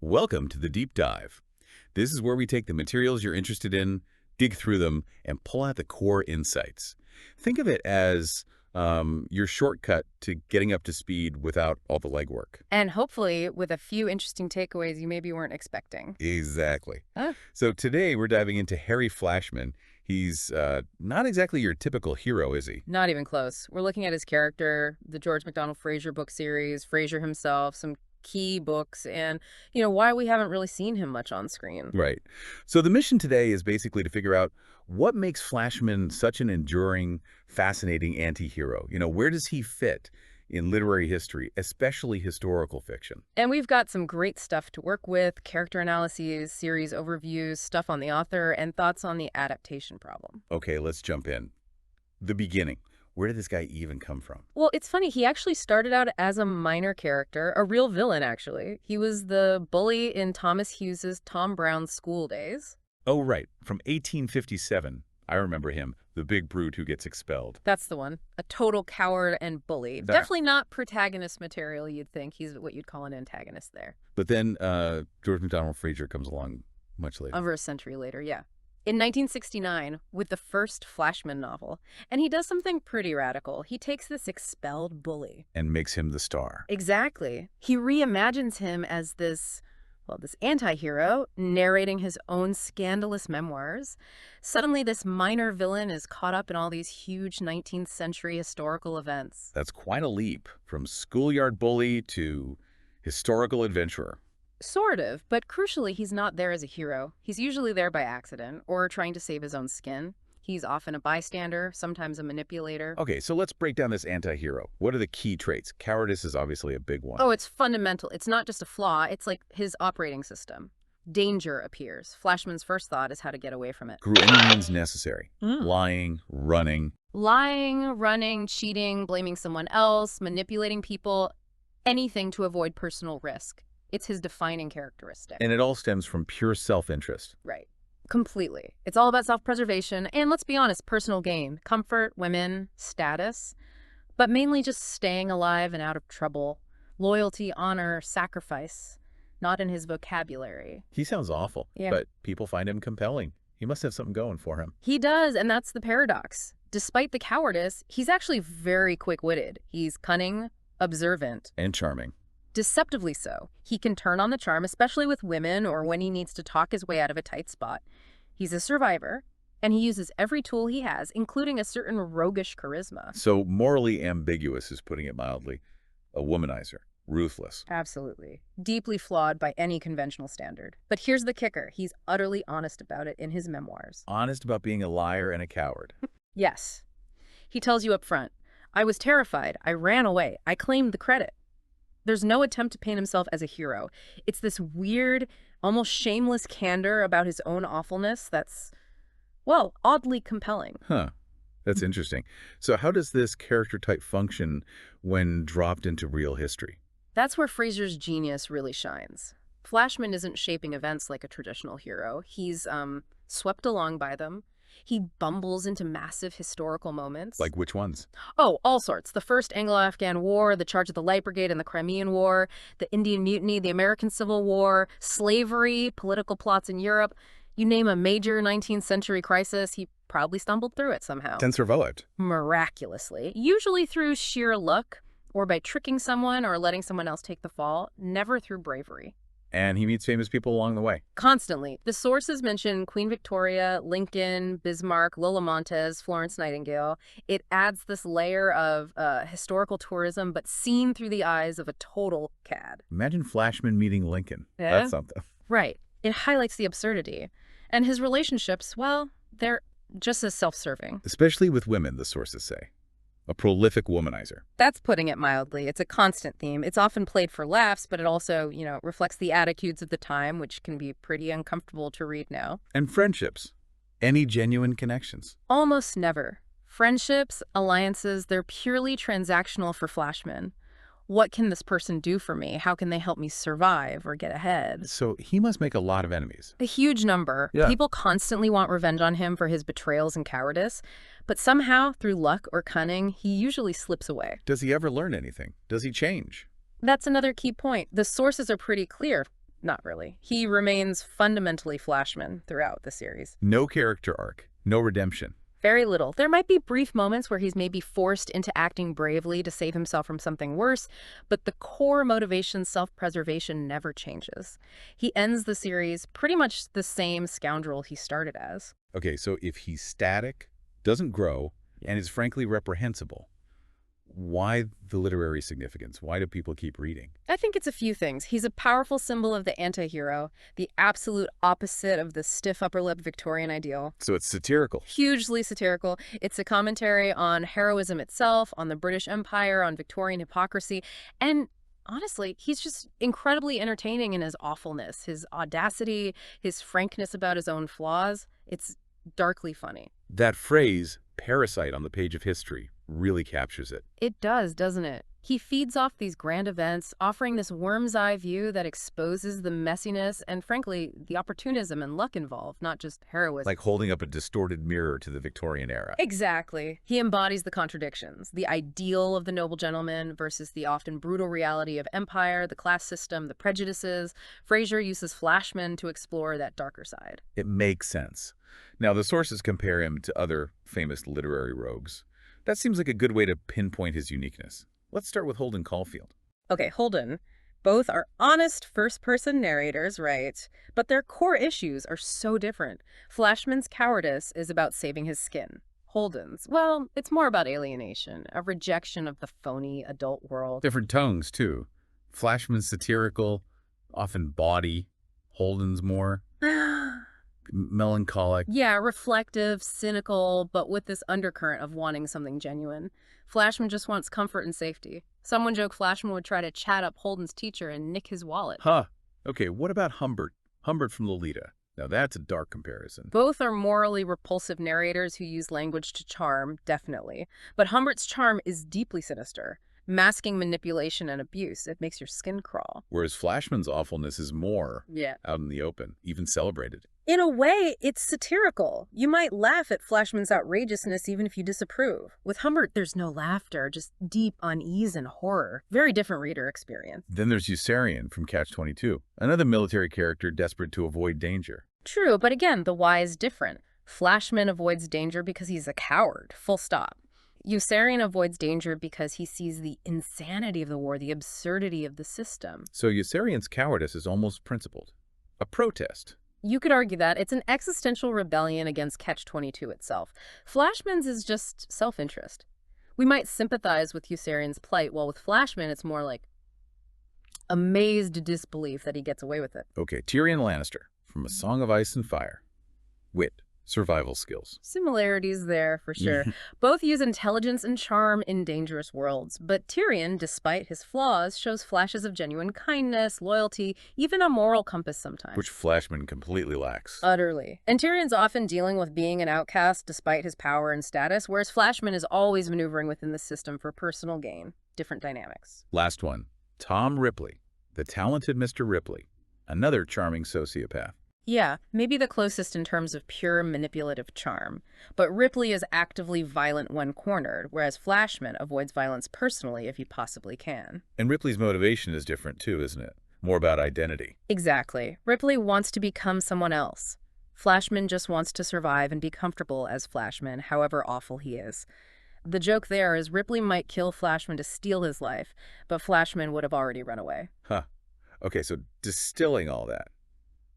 Welcome to the Deep Dive. This is where we take the materials you're interested in, dig through them, and pull out the core insights. Think of it as your shortcut to getting up to speed without all the legwork. And hopefully with a few interesting takeaways you maybe weren't expecting. Exactly. Huh? So today we're diving into Harry Flashman. He's not exactly your typical hero, is he? Not even close. We're looking at his character, the George MacDonald Fraser book series, Fraser himself, some key books, and, why we haven't really seen him much on screen. Right. So the mission today is basically to figure out what makes Flashman such an enduring, fascinating anti-hero. Where does he fit in literary history, especially historical fiction? And we've got some great stuff to work with, character analyses, series overviews, stuff on the author, and thoughts on the adaptation problem. Okay, let's jump in. The beginning. Where did this guy even come from? Well, it's funny. He actually started out as a minor character, a real villain, actually. He was the bully in Thomas Hughes's Tom Brown's School Days. Oh, right. From 1857. I remember him, the big brute who gets expelled. That's the one. A total coward and bully. Definitely not protagonist material, you'd think. He's what you'd call an antagonist there. But then George MacDonald Fraser comes along much later. Over a century later, yeah. In 1969, with the first Flashman novel, and he does something pretty radical. He takes this expelled bully. And makes him the star. Exactly. He reimagines him as this anti-hero narrating his own scandalous memoirs. Suddenly, this minor villain is caught up in all these huge 19th century historical events. That's quite a leap from schoolyard bully to historical adventurer. Sort of, but crucially, he's not there as a hero. He's usually there by accident or trying to save his own skin. He's often a bystander, sometimes a manipulator. Okay, so let's break down this anti-hero. What are the key traits? Cowardice is obviously a big one. Oh, it's fundamental. It's not just a flaw. It's like his operating system. Danger appears. Flashman's first thought is how to get away from it. Through any means necessary. Lying, running. Lying, running, cheating, blaming someone else, manipulating people, anything to avoid personal risk. It's his defining characteristic. And it all stems from pure self-interest. Right. Completely. It's all about self-preservation and, let's be honest, personal gain, comfort, women, status, but mainly just staying alive and out of trouble. Loyalty, honor, sacrifice, not in his vocabulary. He sounds awful, but people find him compelling. He must have something going for him. He does, and that's the paradox. Despite the cowardice, he's actually very quick-witted. He's cunning, observant. And charming. Deceptively so. He can turn on the charm, especially with women or when he needs to talk his way out of a tight spot. He's a survivor, and he uses every tool he has, including a certain roguish charisma. So morally ambiguous is putting it mildly. A womanizer. Ruthless. Absolutely. Deeply flawed by any conventional standard. But here's the kicker. He's utterly honest about it in his memoirs. Honest about being a liar and a coward. Yes. He tells you up front, I was terrified. I ran away. I claimed the credit. There's no attempt to paint himself as a hero. It's this weird, almost shameless candor about his own awfulness that's, well, oddly compelling. Huh. That's interesting. So how does this character type function when dropped into real history? That's where Fraser's genius really shines. Flashman isn't shaping events like a traditional hero. He's swept along by them. He bumbles into massive historical moments. Like which ones? Oh, all sorts. The First Anglo-Afghan War, the Charge of the Light Brigade and the Crimean War, the Indian Mutiny, the American Civil War, slavery, political plots in Europe. You name a major 19th century crisis, he probably stumbled through it somehow. And survived. Miraculously. Usually through sheer luck, or by tricking someone or letting someone else take the fall, never through bravery. And he meets famous people along the way. Constantly. The sources mention Queen Victoria, Lincoln, Bismarck, Lola Montez, Florence Nightingale. It adds this layer of historical tourism, but seen through the eyes of a total cad. Imagine Flashman meeting Lincoln. Yeah? That's something. Right. It highlights the absurdity. And his relationships, well, they're just as self-serving. Especially with women, the sources say. A prolific womanizer. That's putting it mildly. It's a constant theme. It's often played for laughs, but it also, reflects the attitudes of the time, which can be pretty uncomfortable to read now. And friendships. Any genuine connections? Almost never. Friendships, alliances, they're purely transactional for Flashman. What can this person do for me? How can they help me survive or get ahead? So he must make a lot of enemies. A huge number. Yeah. People constantly want revenge on him for his betrayals and cowardice, but somehow, through luck or cunning, he usually slips away. Does he ever learn anything? Does he change? That's another key point. The sources are pretty clear. Not really. He remains fundamentally Flashman throughout the series. No character arc, no redemption. Very little. There might be brief moments where he's maybe forced into acting bravely to save himself from something worse, but the core motivation, self-preservation, never changes. He ends the series pretty much the same scoundrel he started as. Okay, so if he's static, doesn't grow, and is frankly reprehensible, why the literary significance? Why do people keep reading? I think it's a few things. He's a powerful symbol of the anti-hero, the absolute opposite of the stiff upper lip Victorian ideal. So it's satirical. Hugely satirical. It's a commentary on heroism itself, on the British Empire, on Victorian hypocrisy, and honestly, he's just incredibly entertaining in his awfulness, his audacity, his frankness about his own flaws. It's darkly funny. That phrase, parasite on the page of history, really captures it. It does, doesn't it? He feeds off these grand events, offering this worm's eye view that exposes the messiness and, frankly, the opportunism and luck involved, not just heroism. Like holding up a distorted mirror to the Victorian era. Exactly. He embodies the contradictions, the ideal of the noble gentleman versus the often brutal reality of empire, the class system, the prejudices. Fraser uses Flashman to explore that darker side. It makes sense. Now, the sources compare him to other famous literary rogues. That seems like a good way to pinpoint his uniqueness. Let's start with Holden Caulfield. Okay, Holden. Both are honest first-person narrators, right? But their core issues are so different. Flashman's Cowardice is about saving his skin. Holden's, well, it's more about alienation, a rejection of the phony adult world. Different tones, too. Flashman's satirical, often bawdy. Holden's more melancholic. Yeah, reflective, cynical, but with this undercurrent of wanting something genuine. Flashman just wants comfort and safety. Someone joked Flashman would try to chat up Holden's teacher and nick his wallet. Huh. Okay, what about Humbert? Humbert from Lolita. Now that's a dark comparison. Both are morally repulsive narrators who use language to charm, definitely. But Humbert's charm is deeply sinister, masking manipulation and abuse. It makes your skin crawl. Whereas Flashman's awfulness is more out in the open, even celebrated. In a way, it's satirical. You might laugh at Flashman's outrageousness even if you disapprove. With Humbert, there's no laughter, just deep unease and horror. Very different reader experience. Then there's Yossarian from Catch-22, another military character desperate to avoid danger. True, but again, the why is different. Flashman avoids danger because he's a coward, full stop. Yossarian avoids danger because he sees the insanity of the war, the absurdity of the system. So Yossarian's cowardice is almost principled. A protest. You could argue that. It's an existential rebellion against Catch-22 itself. Flashman's is just self-interest. We might sympathize with Yossarian's plight, while with Flashman, it's more like amazed disbelief that he gets away with it. Okay, Tyrion Lannister from A Song of Ice and Fire. Wit. Survival skills. Similarities there, for sure. Both use intelligence and charm in dangerous worlds, but Tyrion, despite his flaws, shows flashes of genuine kindness, loyalty, even a moral compass sometimes. Which Flashman completely lacks. Utterly. And Tyrion's often dealing with being an outcast despite his power and status, whereas Flashman is always maneuvering within the system for personal gain. Different dynamics. Last one. Tom Ripley. The talented Mr. Ripley. Another charming sociopath. Yeah, maybe the closest in terms of pure manipulative charm. But Ripley is actively violent when cornered, whereas Flashman avoids violence personally if he possibly can. And Ripley's motivation is different too, isn't it? More about identity. Exactly. Ripley wants to become someone else. Flashman just wants to survive and be comfortable as Flashman, however awful he is. The joke there is Ripley might kill Flashman to steal his life, but Flashman would have already run away. Huh. Okay, so distilling all that.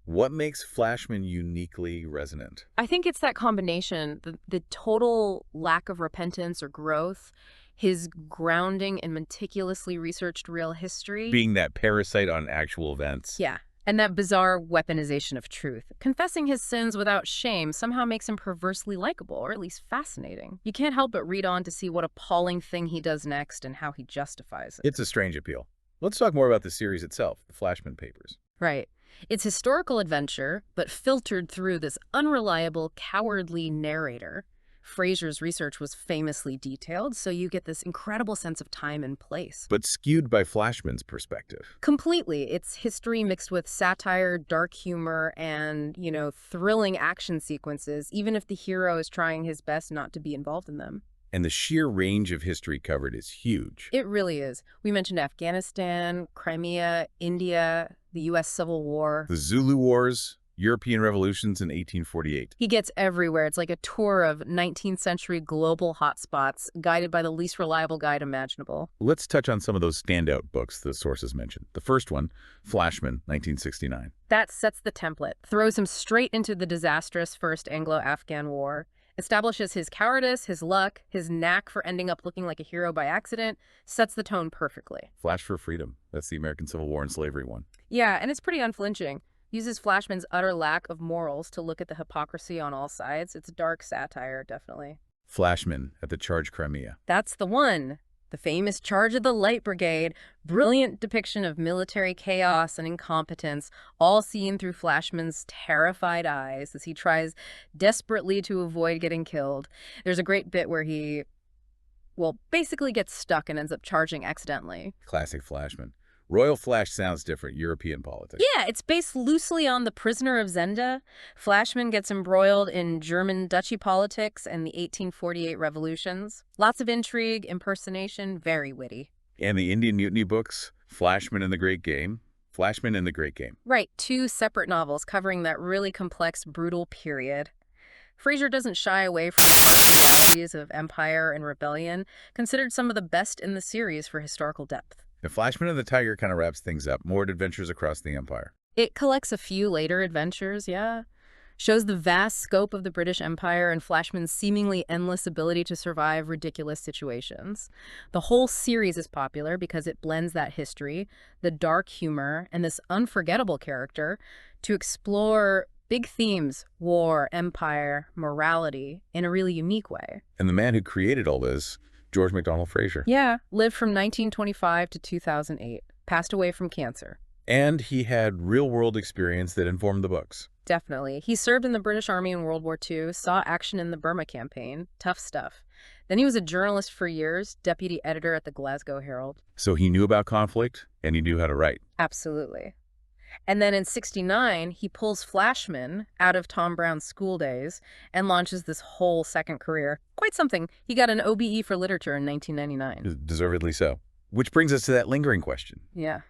What makes Flashman uniquely resonant? I think it's that combination, the total lack of repentance or growth, his grounding in meticulously researched real history. Being that parasite on actual events. Yeah, and that bizarre weaponization of truth. Confessing his sins without shame somehow makes him perversely likable, or at least fascinating. You can't help but read on to see what appalling thing he does next and how he justifies it. It's a strange appeal. Let's talk more about the series itself, the Flashman Papers. Right. It's historical adventure, but filtered through this unreliable, cowardly narrator. Fraser's research was famously detailed, so you get this incredible sense of time and place. But skewed by Flashman's perspective. Completely. It's history mixed with satire, dark humor, and, thrilling action sequences, even if the hero is trying his best not to be involved in them. And the sheer range of history covered is huge. It really is. We mentioned Afghanistan, Crimea, India, the U.S. Civil War. The Zulu Wars, European revolutions in 1848. He gets everywhere. It's like a tour of 19th century global hotspots, guided by the least reliable guide imaginable. Let's touch on some of those standout books the sources mentioned. The first one, Flashman, 1969. That sets the template, throws him straight into the disastrous First Anglo-Afghan War, establishes his cowardice, his luck, his knack for ending up looking like a hero by accident, sets the tone perfectly. Flash for Freedom. That's the American Civil War and Slavery one. Yeah, and it's pretty unflinching. Uses Flashman's utter lack of morals to look at the hypocrisy on all sides. It's dark satire, definitely. Flashman at the Charge Crimea. That's the one. The famous Charge of the Light Brigade, brilliant depiction of military chaos and incompetence, all seen through Flashman's terrified eyes as he tries desperately to avoid getting killed. There's a great bit where he, well, basically gets stuck and ends up charging accidentally. Classic Flashman. Royal Flash sounds different. European politics. Yeah, it's based loosely on The Prisoner of Zenda. Flashman gets embroiled in German duchy politics and the 1848 revolutions. Lots of intrigue, impersonation, very witty. And the Indian Mutiny books, Flashman and the Great Game. Flashman and the Great Game. Right, two separate novels covering that really complex, brutal period. Fraser doesn't shy away from the harsh realities of empire and rebellion, considered some of the best in the series for historical depth. And Flashman and the Tiger kind of wraps things up. More adventures across the empire. It collects a few later adventures, yeah. Shows the vast scope of the British Empire and Flashman's seemingly endless ability to survive ridiculous situations. The whole series is popular because it blends that history, the dark humor, and this unforgettable character to explore big themes: war, empire, morality, in a really unique way. And the man who created all this, George MacDonald Fraser. Yeah, lived from 1925 to 2008, passed away from cancer. And he had real-world experience that informed the books. Definitely. He served in the British Army in World War II, saw action in the Burma campaign. Tough stuff. Then he was a journalist for years, deputy editor at the Glasgow Herald. So he knew about conflict, and he knew how to write. Absolutely. And then in '69, he pulls Flashman out of Tom Brown's school days and launches this whole second career. Quite something. He got an OBE for literature in 1999. Deservedly so. Which brings us to that lingering question. Yeah.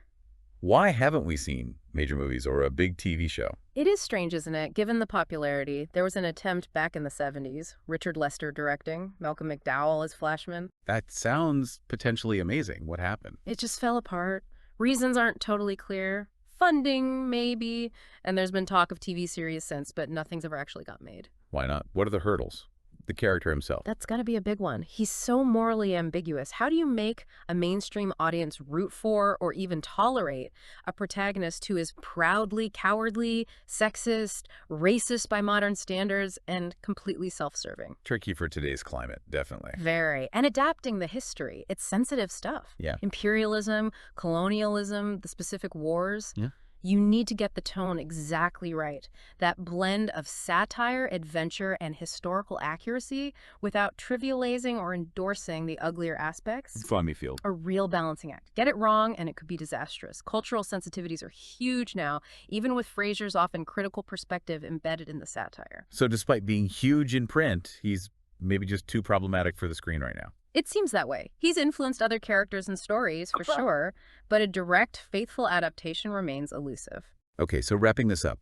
Why haven't we seen major movies or a big TV show? It is strange, isn't it? Given the popularity, there was an attempt back in the 70s, Richard Lester directing, Malcolm McDowell as Flashman. That sounds potentially amazing. What happened? It just fell apart. Reasons aren't totally clear. Funding, maybe. And there's been talk of TV series since, but nothing's ever actually got made. Why not? What are the hurdles? The character himself. That's got to be a big one. He's so morally ambiguous. How do you make a mainstream audience root for or even tolerate a protagonist who is proudly cowardly, sexist, racist by modern standards, and completely self-serving? Tricky for today's climate, definitely. Very. And adapting the history. It's sensitive stuff. Yeah. Imperialism, colonialism, the specific wars. Yeah. You need to get the tone exactly right. That blend of satire, adventure, and historical accuracy without trivializing or endorsing the uglier aspects. Find me field. A real balancing act. Get it wrong and it could be disastrous. Cultural sensitivities are huge now, even with Fraser's often critical perspective embedded in the satire. So despite being huge in print, he's maybe just too problematic for the screen right now. It seems that way. He's influenced other characters and stories, for sure, but a direct, faithful adaptation remains elusive. Okay, so wrapping this up.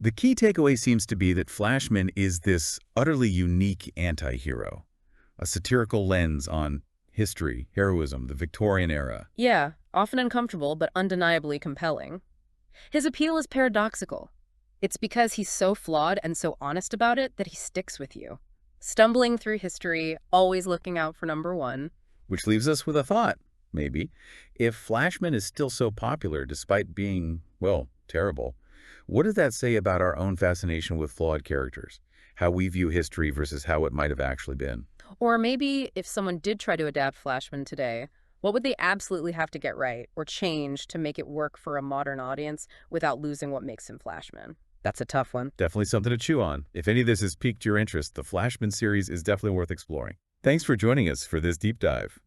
The key takeaway seems to be that Flashman is this utterly unique anti-hero, a satirical lens on history, heroism, the Victorian era. Yeah, often uncomfortable, but undeniably compelling. His appeal is paradoxical. It's because he's so flawed and so honest about it that he sticks with you. Stumbling through history, always looking out for number one. Which leaves us with a thought, maybe. If Flashman is still so popular despite being, well, terrible, what does that say about our own fascination with flawed characters? How we view history versus how it might have actually been? Or maybe if someone did try to adapt Flashman today, what would they absolutely have to get right or change to make it work for a modern audience without losing what makes him Flashman? That's a tough one. Definitely something to chew on. If any of this has piqued your interest, the Flashman series is definitely worth exploring. Thanks for joining us for this deep dive.